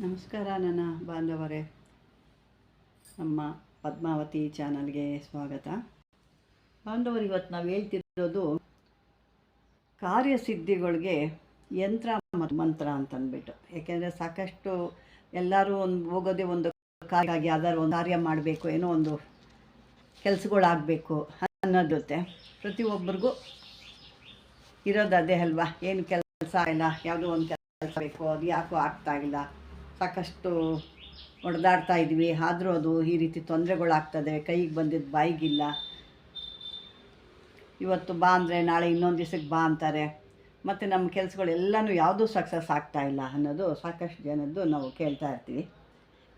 ನಮಸ್ಕಾರ ನನ್ನ ಬಾಂಧವರೇ, ನಮ್ಮ ಪದ್ಮಾವತಿ ಚಾನಲ್ಗೆ ಸ್ವಾಗತ. ಬಾಂಧವರು, ಇವತ್ತು ನಾವು ಹೇಳ್ತಿರೋದು ಕಾರ್ಯಸಿದ್ಧಿಗಳಿಗೆ ಯಂತ್ರ ಮತ್ತು ಮಂತ್ರ ಅಂತಂದ್ಬಿಟ್ಟು. ಏಕೆಂದರೆ ಸಾಕಷ್ಟು ಎಲ್ಲರೂ ಹೋಗೋದೇ ಒಂದು ಕಾರ್ಯಕ್ಕಾಗಿ, ಯಾವ್ದಾದ್ರು ಒಂದು ಕಾರ್ಯ ಮಾಡಬೇಕು, ಏನೋ ಒಂದು ಕೆಲಸಗಳಾಗಬೇಕು ಅನ್ನೋದತ್ತೆ ಪ್ರತಿಯೊಬ್ಬರಿಗೂ ಇರೋದು ಅದೇ ಅಲ್ವಾ. ಏನು ಕೆಲಸ ಇಲ್ಲ, ಯಾವುದೋ ಒಂದು ಕೆಲಸ ಬೇಕು, ಅದು ಯಾಕೋ ಆಗ್ತಾಯಿಲ್ಲ, ಸಾಕಷ್ಟು ಹೊಡೆದಾಡ್ತಾ ಇದ್ವಿ, ಆದರೂ ಅದು ಈ ರೀತಿ ತೊಂದರೆಗಳಾಗ್ತದೆ, ಕೈಗೆ ಬಂದಿದ್ದು ಬಾಯಿಗಿಲ್ಲ. ಇವತ್ತು ಬಾ ಅಂದರೆ ನಾಳೆ ಇನ್ನೊಂದು ದಿವಸಕ್ಕೆ ಬಾ ಅಂತಾರೆ, ಮತ್ತು ನಮ್ಮ ಕೆಲಸಗಳೆಲ್ಲನೂ ಯಾವುದೂ ಸಕ್ಸಸ್ ಆಗ್ತಾಯಿಲ್ಲ ಅನ್ನೋದು ಸಾಕಷ್ಟು ಜನದ್ದು ನಾವು ಕೇಳ್ತಾ ಇರ್ತೀವಿ.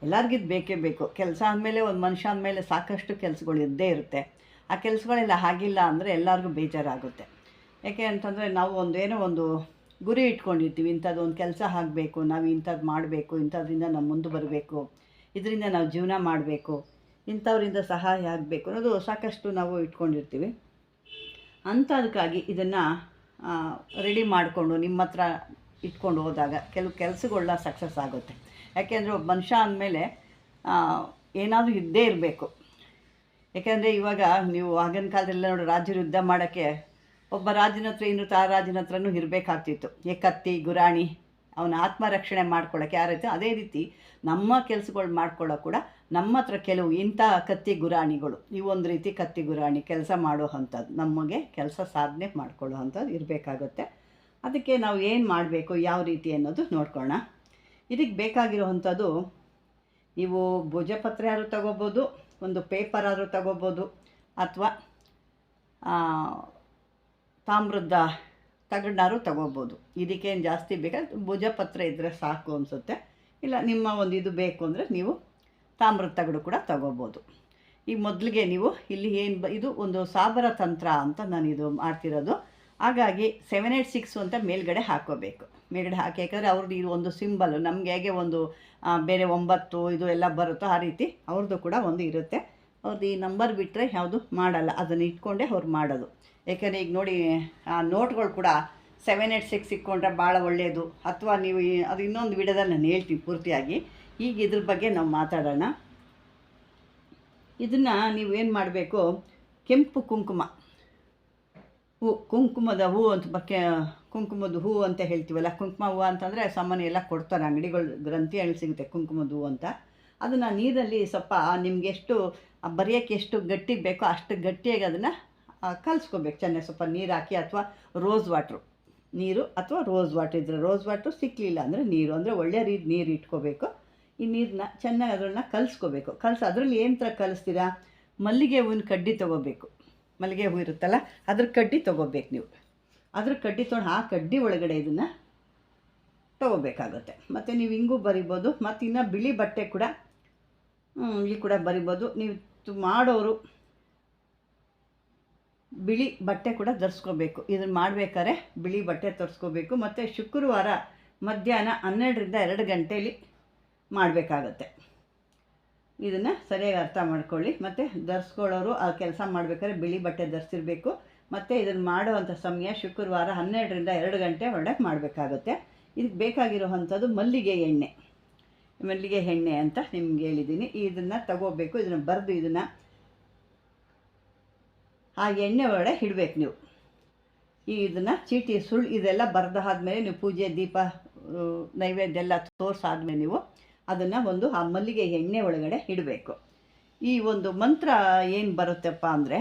ಎಲ್ಲರಿಗಿದ್ದು ಬೇಕೇ ಬೇಕು. ಕೆಲಸ ಅಂದಮೇಲೆ ಒಂದು ಮನುಷ್ಯ ಅಂದಮೇಲೆ ಸಾಕಷ್ಟು ಕೆಲಸಗಳು ಇದ್ದೇ ಇರುತ್ತೆ. ಆ ಕೆಲಸಗಳೆಲ್ಲ ಆಗಿಲ್ಲ ಅಂದರೆ ಎಲ್ಲರಿಗೂ ಬೇಜಾರಾಗುತ್ತೆ. ಯಾಕೆ ಅಂತಂದರೆ ನಾವು ಏನೋ ಒಂದು ಗುರಿ ಇಟ್ಕೊಂಡಿರ್ತೀವಿ, ಇಂಥದ್ದು ಒಂದು ಕೆಲಸ ಆಗಬೇಕು, ನಾವು ಇಂಥದ್ದು ಮಾಡಬೇಕು, ಇಂಥದ್ರಿಂದ ನಾವು ಮುಂದೆ ಬರಬೇಕು, ಇದರಿಂದ ನಾವು ಜೀವನ ಮಾಡಬೇಕು, ಇಂಥವ್ರಿಂದ ಸಹಾಯ ಆಗಬೇಕು ಅನ್ನೋದು ಸಾಕಷ್ಟು ನಾವು ಇಟ್ಕೊಂಡಿರ್ತೀವಿ. ಅಂಥದಕ್ಕಾಗಿ ಇದನ್ನು ರೆಡಿ ಮಾಡಿಕೊಂಡು ನಿಮ್ಮ ಹತ್ರ ಇಟ್ಕೊಂಡು ಹೋದಾಗ ಕೆಲವು ಕೆಲಸಗಳನ್ನ ಸಕ್ಸಸ್ ಆಗುತ್ತೆ. ಯಾಕೆಂದರೆ ಒಬ್ಬ ಮನುಷ್ಯ ಅಂದಮೇಲೆ ಏನಾದರೂ ಇದ್ದೇ ಇರಬೇಕು. ಯಾಕೆಂದರೆ ಇವಾಗ ನೀವು ಆಗಿನ ಕಾಲದಲ್ಲ ನೋಡಿ, ರಾಜರು ಯುದ್ಧ ಮಾಡೋಕ್ಕೆ ಒಬ್ಬ ರಾಜನ ಹತ್ರ ಇನ್ನೂ ಆ ರಾಜನ ಹತ್ರನೂ ಇರಬೇಕಾಗ್ತಿತ್ತು. ಕತ್ತಿ ಗುರಾಣಿ ಅವನ ಆತ್ಮರಕ್ಷಣೆ ಮಾಡ್ಕೊಳ್ಳೋಕೆ ಯಾರೈತೆ. ಅದೇ ರೀತಿ ನಮ್ಮ ಕೆಲಸಗಳು ಮಾಡ್ಕೊಳ್ಳೋ ಕೂಡ ನಮ್ಮ ಹತ್ರ ಕೆಲವು ಇಂಥ ಕತ್ತಿ ಗುರಾಣಿಗಳು, ಇವೊಂದು ರೀತಿ ಕತ್ತಿ ಗುರಾಣಿ ಕೆಲಸ ಮಾಡೋ ಅಂಥದ್ದು, ನಮಗೆ ಕೆಲಸ ಸಾಧನೆ ಮಾಡ್ಕೊಳ್ಳೋ ಅಂಥದ್ದು ಇರಬೇಕಾಗುತ್ತೆ. ಅದಕ್ಕೆ ನಾವು ಏನು ಮಾಡಬೇಕು, ಯಾವ ರೀತಿ ಅನ್ನೋದು ನೋಡ್ಕೊಳ್ಳೋಣ. ಇದಕ್ಕೆ ಬೇಕಾಗಿರೋವಂಥದ್ದು, ನೀವು ಭುಜಪತ್ರ ಆದರೂ ತಗೋಬೋದು, ಒಂದು ಪೇಪರ್ ಆದರೂ ತಗೋಬೋದು, ಅಥವಾ ತಾಮ್ರದ ತಗಡಾರು ತಗೋಬೋದು. ಇದಕ್ಕೇನು ಜಾಸ್ತಿ ಬೇಕಾದ್ರೆ ಭುಜಪತ್ರ ಇದ್ದರೆ ಸಾಕು ಅನಿಸುತ್ತೆ. ಇಲ್ಲ ನಿಮ್ಮ ಒಂದು ಇದು ಬೇಕು ಅಂದರೆ ನೀವು ತಾಮ್ರದ ತಗಡು ಕೂಡ ತಗೋಬೋದು. ಈಗ ಮೊದಲಿಗೆ ನೀವು ಇಲ್ಲಿ ಇದು ಒಂದು ಸಾಬರ ತಂತ್ರ ಅಂತ ನಾನು ಇದು ಮಾಡ್ತಿರೋದು. ಹಾಗಾಗಿ 786 ಅಂತ ಮೇಲ್ಗಡೆ ಹಾಕೋಬೇಕು. ಮೇಲ್ಗಡೆ ಹಾಕಿ, ಯಾಕಂದರೆ ಅವ್ರದ್ದು ಇದು ಒಂದು ಸಿಂಬಲ್, ನಮಗೆ ಹೇಗೆ ಒಂದು ಬೇರೆ 9 ಇದು ಎಲ್ಲ ಬರುತ್ತೋ ಆ ರೀತಿ ಅವ್ರದ್ದು ಕೂಡ ಒಂದು ಇರುತ್ತೆ. ಅವ್ರದ್ದು ಈ ನಂಬರ್ ಬಿಟ್ಟರೆ ಯಾವುದು ಮಾಡಲ್ಲ, ಅದನ್ನು ಇಟ್ಕೊಂಡೇ ಅವ್ರು ಮಾಡೋದು. ಏಕೆಂದರೆ ಈಗ ನೋಡಿ, ಆ ನೋಟ್ಗಳು ಕೂಡ 786 ಇಟ್ಕೊಂಡ್ರೆ ಭಾಳ ಒಳ್ಳೆಯದು. ಅಥವಾ ನೀವು ಅದು ಇನ್ನೊಂದು ವಿಡಿಯೋದಲ್ಲಿ ನಾನು ಹೇಳ್ತೀನಿ ಪೂರ್ತಿಯಾಗಿ. ಈಗ ಇದ್ರ ಬಗ್ಗೆ ನಾವು ಮಾತಾಡೋಣ. ಇದನ್ನು ನೀವು ಏನು ಮಾಡಬೇಕು, ಕೆಂಪು ಕುಂಕುಮ ಹೂ, ಕುಂಕುಮದ ಹೂ ಅಂತ ಕುಂಕುಮದ ಹೂ ಅಂತ ಹೇಳ್ತೀವಲ್ಲ. ಕುಂಕುಮ ಹೂವು ಅಂತಂದರೆ ಸಾಮಾನ್ಯ ಎಲ್ಲ ಕೊಡ್ತಾರೆ, ಅಂಗಡಿಗಳು ಗ್ರಂಥಿಯಲ್ಲಿ ಸಿಗುತ್ತೆ ಕುಂಕುಮದ ಹೂ ಅಂತ. ಅದನ್ನು ನೀರಲ್ಲಿ ಸ್ವಲ್ಪ ನಿಮ್ಗೆ ಎಷ್ಟು ಬರೆಯೋಕ್ಕೆ ಎಷ್ಟು ಗಟ್ಟಿ ಬೇಕೋ ಅಷ್ಟು ಗಟ್ಟಿಯಾಗಿ ಅದನ್ನು ಕಲಿಸ್ಕೋಬೇಕು. ಚೆನ್ನಾಗಿ ಸ್ವಲ್ಪ ನೀರು ಹಾಕಿ, ಅಥವಾ ರೋಸ್ ವಾಟ್ರು, ನೀರು ಅಥವಾ ರೋಸ್ ವಾಟ್ರ್ ಇದ್ದರೆ ರೋಸ್ ವಾಟ್ರು, ಸಿಕ್ಕಲಿಲ್ಲ ಅಂದರೆ ನೀರು, ಅಂದರೆ ಒಳ್ಳೆಯ ನೀರು ಇಟ್ಕೋಬೇಕು. ಈ ನೀರನ್ನ ಚೆನ್ನಾಗಿ ಅದನ್ನು ಕಲಿಸ್ಕೋಬೇಕು. ಅದರಲ್ಲಿ ಏನು ಥರ ಕಲಿಸ್ತೀರಾ, ಮಲ್ಲಿಗೆ ಹೂವಿನ ಕಡ್ಡಿ ತೊಗೋಬೇಕು. ಮಲ್ಲಿಗೆ ಹೂ ಇರುತ್ತಲ್ಲ, ಅದ್ರ ಕಡ್ಡಿ ತೊಗೋಬೇಕು ನೀವು. ಅದ್ರ ಕಡ್ಡಿ ತೊಗೊಂಡು ಆ ಕಡ್ಡಿ ಒಳಗಡೆ ಇದನ್ನು ತೊಗೋಬೇಕಾಗುತ್ತೆ. ಮತ್ತು ನೀವು ಹಿಂಗೂ ಬರಿಬೋದು, ಮತ್ತು ಇನ್ನು ಬಿಳಿ ಬಟ್ಟೆ ಕೂಡ ಇಲ್ಲಿ ಕೂಡ ಬರಿಬೋದು. ನೀವು ಮಾಡೋರು ಬಿಳಿ ಬಟ್ಟೆ ಕೂಡ ಧರಿಸ್ಕೋಬೇಕು. ಇದನ್ನು ಮಾಡಬೇಕಾದ್ರೆ ಬಿಳಿ ಬಟ್ಟೆ ತರಿಸ್ಕೋಬೇಕು. ಮತ್ತು ಶುಕ್ರವಾರ ಮಧ್ಯಾಹ್ನ 12ರಿಂದ 2 ಗಂಟೆಯಲ್ಲಿ ಮಾಡಬೇಕಾಗತ್ತೆ. ಇದನ್ನು ಸರಿಯಾಗಿ ಅರ್ಥ ಮಾಡ್ಕೊಳ್ಳಿ. ಮತ್ತು ಧರಿಸ್ಕೊಳ್ಳೋರು ಆ ಕೆಲಸ ಮಾಡಬೇಕಾದ್ರೆ ಬಿಳಿ ಬಟ್ಟೆ ಧರಿಸಿರ್ಬೇಕು. ಮತ್ತು ಇದನ್ನು ಮಾಡುವಂಥ ಸಮಯ ಶುಕ್ರವಾರ 12ರಿಂದ 2 ಗಂಟೆ ಒಳಗೆ ಮಾಡಬೇಕಾಗುತ್ತೆ. ಇದಕ್ಕೆ ಬೇಕಾಗಿರೋವಂಥದ್ದು ಮಲ್ಲಿಗೆ ಎಣ್ಣೆ ಅಂತ ನಿಮ್ಗೆ ಹೇಳಿದ್ದೀನಿ. ಇದನ್ನು ತಗೋಬೇಕು. ಇದನ್ನು ಬರೆದು ಇದನ್ನು ಆ ಎಣ್ಣೆ ಒಳಗಡೆ ಇಡಬೇಕು ನೀವು. ಇದನ್ನು ಚೀಟಿ ಇದೆಲ್ಲ ಬರೆದಾದ್ಮೇಲೆ ನೀವು ಪೂಜೆ ದೀಪ ನೈವೇದ್ಯ ಎಲ್ಲ ತೋರಿಸಾದ್ಮೇಲೆ ನೀವು ಅದನ್ನು ಆ ಮಲ್ಲಿಗೆ ಎಣ್ಣೆ ಒಳಗಡೆ ಇಡಬೇಕು. ಈ ಒಂದು ಮಂತ್ರ ಏನು ಬರುತ್ತಪ್ಪ ಅಂದರೆ,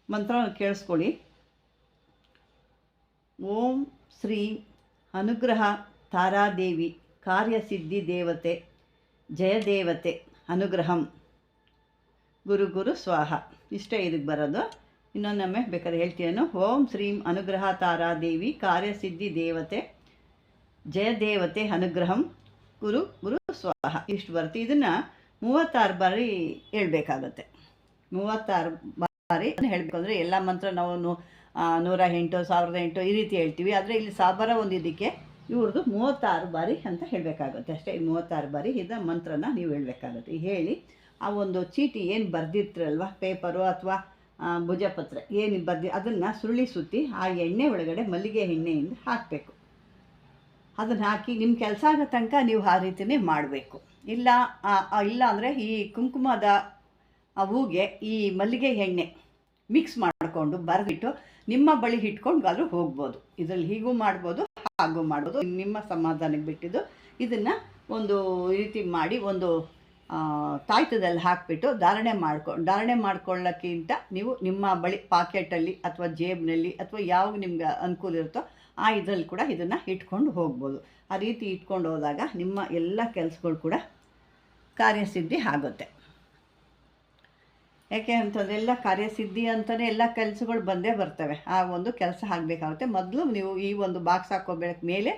ಮಂತ್ರ ಕೇಳಿಸ್ಕೊಳ್ಳಿ. ಓಂ ಶ್ರೀ ಅನುಗ್ರಹ ತಾರಾದೇವಿ ಕಾರ್ಯಸಿದ್ಧಿ ದೇವತೆ ಜಯದೇವತೆ ಅನುಗ್ರಹಂ ಗುರು ಸ್ವಾಹ. ಇಷ್ಟೇ ಇದಕ್ಕೆ ಬರೋದು. ಇನ್ನೊಂದೊಮ್ಮೆ ಬೇಕಾದ್ರೆ ಹೇಳ್ತೀನೋ. ಓಂ ಶ್ರೀಂ ಅನುಗ್ರಹ ತಾರಾದೇವಿ ಕಾರ್ಯಸಿದ್ಧಿ ದೇವತೆ ಜಯದೇವತೆ ಅನುಗ್ರಹಂ ಗುರು ಸ್ವಾಹ. ಇಷ್ಟು ಬರುತ್ತೆ. ಇದನ್ನು 36 ಬಾರಿ ಹೇಳ್ಬೇಕಾಗತ್ತೆ. 36 ಬಾರಿ ಹೇಳಬೇಕು. ಅಂದರೆ ಎಲ್ಲ ಮಂತ್ರ ನಾವು 108, 1008 ಈ ರೀತಿ ಹೇಳ್ತೀವಿ. ಆದರೆ ಇಲ್ಲಿ ಸಾಬರ ಒಂದು ಇದಕ್ಕೆ ಇವ್ರದ್ದು 36 ಬಾರಿ ಅಂತ ಹೇಳಬೇಕಾಗುತ್ತೆ ಅಷ್ಟೇ. 36 ಬಾರಿ ಇದರ ಮಂತ್ರನ ನೀವು ಹೇಳಬೇಕಾಗುತ್ತೆ. ಹೇಳಿ ಆ ಒಂದು ಚೀಟಿ ಏನು ಬರೆದಿರ್ತೀರಲ್ವ, ಪೇಪರು ಅಥವಾ ಭುಜಪತ್ರ ಏನು ಅದನ್ನು ಸುರುಳಿ ಸುತ್ತಿ ಆ ಎಣ್ಣೆ ಒಳಗಡೆ ಮಲ್ಲಿಗೆ ಎಣ್ಣೆಯಿಂದ ಹಾಕಬೇಕು. ಅದನ್ನು ಹಾಕಿ ನಿಮ್ಮ ಕೆಲಸ ಆಗೋ ತನಕ ನೀವು ಆ ರೀತಿಯೇ ಮಾಡಬೇಕು. ಇಲ್ಲ ಇಲ್ಲ ಅಂದರೆ ಈ ಕುಂಕುಮದ ಹೂಗೆ ಈ ಮಲ್ಲಿಗೆ ಎಣ್ಣೆ ಮಿಕ್ಸ್ ಮಾಡಿಕೊಂಡು ಬರೆದಿಟ್ಟು ನಿಮ್ಮ ಬಳಿ ಇಟ್ಕೊಂಡಾದರೂ ಹೋಗ್ಬೋದು. ಇದರಲ್ಲಿ ಹೀಗೂ ಮಾಡ್ಬೋದು, ಹಾಗೂ ಮಾಡ್ಬೋದು, ನಿಮ್ಮ ಸಮಾಧಾನಕ್ಕೆ ಬಿಟ್ಟಿದ್ದು. ಇದನ್ನು ಒಂದು ರೀತಿ ಮಾಡಿ ಒಂದು ತಾಯ್ತದಲ್ಲಿ ಹಾಕಿಬಿಟ್ಟು ಧಾರಣೆ ಮಾಡ್ಕೊಳ್ಳೋಕ್ಕಿಂತ ನೀವು ನಿಮ್ಮ ಬಳಿ ಪಾಕೆಟಲ್ಲಿ ಅಥವಾ ಜೇಬಿನಲ್ಲಿ ಅಥವಾ ಯಾವ ನಿಮ್ಗೆ ಅನುಕೂಲ ಇರುತ್ತೋ ಆ ಇದರಲ್ಲಿ ಕೂಡ ಇದನ್ನು ಇಟ್ಕೊಂಡು ಹೋಗ್ಬೋದು. ಆ ರೀತಿ ಇಟ್ಕೊಂಡು ಹೋದಾಗ ನಿಮ್ಮ ಎಲ್ಲ ಕೆಲಸಗಳು ಕೂಡ ಕಾರ್ಯಸಿದ್ಧಿ ಆಗುತ್ತೆ. ಯಾಕೆ ಅಂತಂದರೆ ಎಲ್ಲ ಕಾರ್ಯಸಿದ್ಧಿ ಅಂತಲೇ ಎಲ್ಲ ಕೆಲಸಗಳು ಬಂದೇ ಬರ್ತವೆ. ಆ ಒಂದು ಕೆಲಸ ಆಗಬೇಕಾಗುತ್ತೆ. ಮೊದಲು ನೀವು ಈ ಒಂದು ಬಾಕ್ಸ್ ಹಾಕೋಬೇಕು ಮೇಲೆ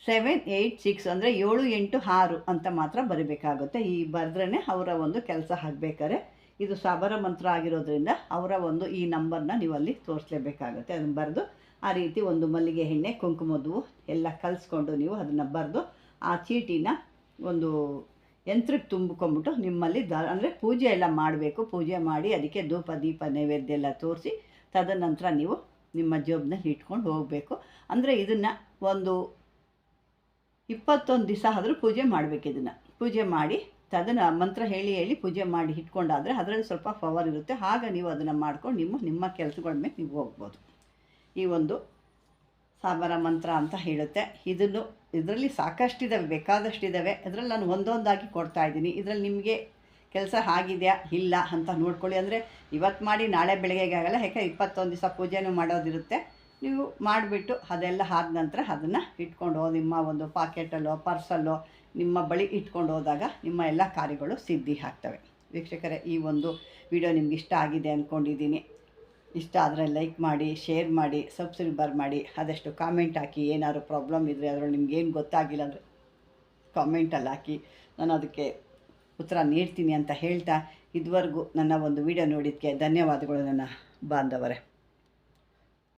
7, 8, 6 ಅಂದರೆ 7, 8, 6 ಅಂತ ಮಾತ್ರ ಬರೀಬೇಕಾಗುತ್ತೆ. ಈ ಬರೆದ್ರೇ ಅವರ ಒಂದು ಕೆಲಸ ಆಗಬೇಕಾದ್ರೆ ಇದು ಸಾಬರ ಮಂತ್ರ ಆಗಿರೋದ್ರಿಂದ ಅವರ ಒಂದು ಈ ನಂಬರ್ನ ನೀವು ಅಲ್ಲಿ ತೋರಿಸಲೇಬೇಕಾಗುತ್ತೆ. ಅದನ್ನು ಬರೆದು ಆ ರೀತಿ ಒಂದು ಮಲ್ಲಿಗೆ ಎಣ್ಣೆ ಕುಂಕುಮದ್ದು ಎಲ್ಲ ಕಲಿಸ್ಕೊಂಡು ನೀವು ಅದನ್ನು ಬರೆದು ಆ ಚೀಟಿನ ಒಂದು ಯಂತ್ರಕ್ಕೆ ತುಂಬಿಕೊಂಬಿಟ್ಟು ನಿಮ್ಮಲ್ಲಿ ಅಂದರೆ ಪೂಜೆ ಎಲ್ಲ ಮಾಡಬೇಕು. ಪೂಜೆ ಮಾಡಿ ಅದಕ್ಕೆ ಧೂಪ ದೀಪ ನೈವೇದ್ಯ ಎಲ್ಲ ತೋರಿಸಿ ತದನಂತರ ನೀವು ನಿಮ್ಮ ಜೇಬ್ನಲ್ಲಿ ಇಟ್ಕೊಂಡು ಹೋಗಬೇಕು. ಅಂದರೆ ಇದನ್ನು ಒಂದು 21 ದಿವಸ ಆದರೂ ಪೂಜೆ ಮಾಡಬೇಕು. ಇದನ್ನು ಪೂಜೆ ಮಾಡಿ ಮಂತ್ರ ಹೇಳಿ ಪೂಜೆ ಮಾಡಿ ಇಟ್ಕೊಂಡಾದರೆ ಅದರಲ್ಲಿ ಸ್ವಲ್ಪ ಪವರ್ ಇರುತ್ತೆ. ಆಗ ನೀವು ಅದನ್ನು ಮಾಡ್ಕೊಂಡು ನಿಮ್ಮ ಕೆಲಸಗಳ ಮೇಲೆ ನೀವು ಹೋಗ್ಬೋದು. ಈ ಒಂದು ಸಾಬರ ಮಂತ್ರ ಅಂತ ಹೇಳುತ್ತೆ. ಇದರಲ್ಲಿ ಸಾಕಷ್ಟಿದ್ದಾವೆ, ಬೇಕಾದಷ್ಟಿದ್ದಾವೆ. ಇದರಲ್ಲಿ ನಾನು ಒಂದೊಂದಾಗಿ ಕೊಡ್ತಾಯಿದ್ದೀನಿ. ಇದರಲ್ಲಿ ನಿಮಗೆ ಕೆಲಸ ಆಗಿದೆಯಾ ಇಲ್ಲ ಅಂತ ನೋಡ್ಕೊಳ್ಳಿ. ಅಂದರೆ ಇವತ್ತು ಮಾಡಿ ನಾಳೆ ಬೆಳಗ್ಗೆಗೆ ಆಗಲ್ಲ, ಯಾಕೆ 21 ದಿವಸ ಪೂಜೆನೂ ಮಾಡೋದಿರುತ್ತೆ. ನೀವು ಮಾಡಿಬಿಟ್ಟು ಅದೆಲ್ಲ ಆದ ನಂತರ ಅದನ್ನು ಇಟ್ಕೊಂಡು ನಿಮ್ಮ ಒಂದು ಪಾಕೆಟಲ್ಲೋ ಪರ್ಸಲ್ಲೋ ನಿಮ್ಮ ಬಳಿ ಇಟ್ಕೊಂಡು ಹೋದಾಗ ನಿಮ್ಮ ಎಲ್ಲ ಕಾರ್ಯಗಳು ಸಿದ್ಧಿ ಆಗ್ತವೆ. ವೀಕ್ಷಕರೇ, ಈ ಒಂದು ವಿಡಿಯೋ ನಿಮ್ಗೆ ಇಷ್ಟ ಆಗಿದೆ ಅಂದ್ಕೊಂಡಿದ್ದೀನಿ. ಇಷ್ಟ ಆದರೆ ಲೈಕ್ ಮಾಡಿ, ಶೇರ್ ಮಾಡಿ, ಸಬ್ಸ್ಕ್ರೈಬರ್ ಮಾಡಿ, ಆದಷ್ಟು ಕಾಮೆಂಟ್ ಹಾಕಿ. ಏನಾದ್ರು ಪ್ರಾಬ್ಲಮ್ ಇದ್ದರೆ ಅದರಲ್ಲಿ ನಿಮ್ಗೇನು ಗೊತ್ತಾಗಿಲ್ಲ ಅಂದರೆ ಕಾಮೆಂಟಲ್ಲಿ ಹಾಕಿ, ನಾನು ಅದಕ್ಕೆ ಉತ್ತರ ನೀಡ್ತೀನಿ ಅಂತ ಹೇಳ್ತಾ, ಇದುವರೆಗೂ ನನ್ನ ಒಂದು ವಿಡಿಯೋ ನೋಡಿದ್ದಕ್ಕೆ ಧನ್ಯವಾದಗಳು ನನ್ನ ಬಾಂಧವರೇ.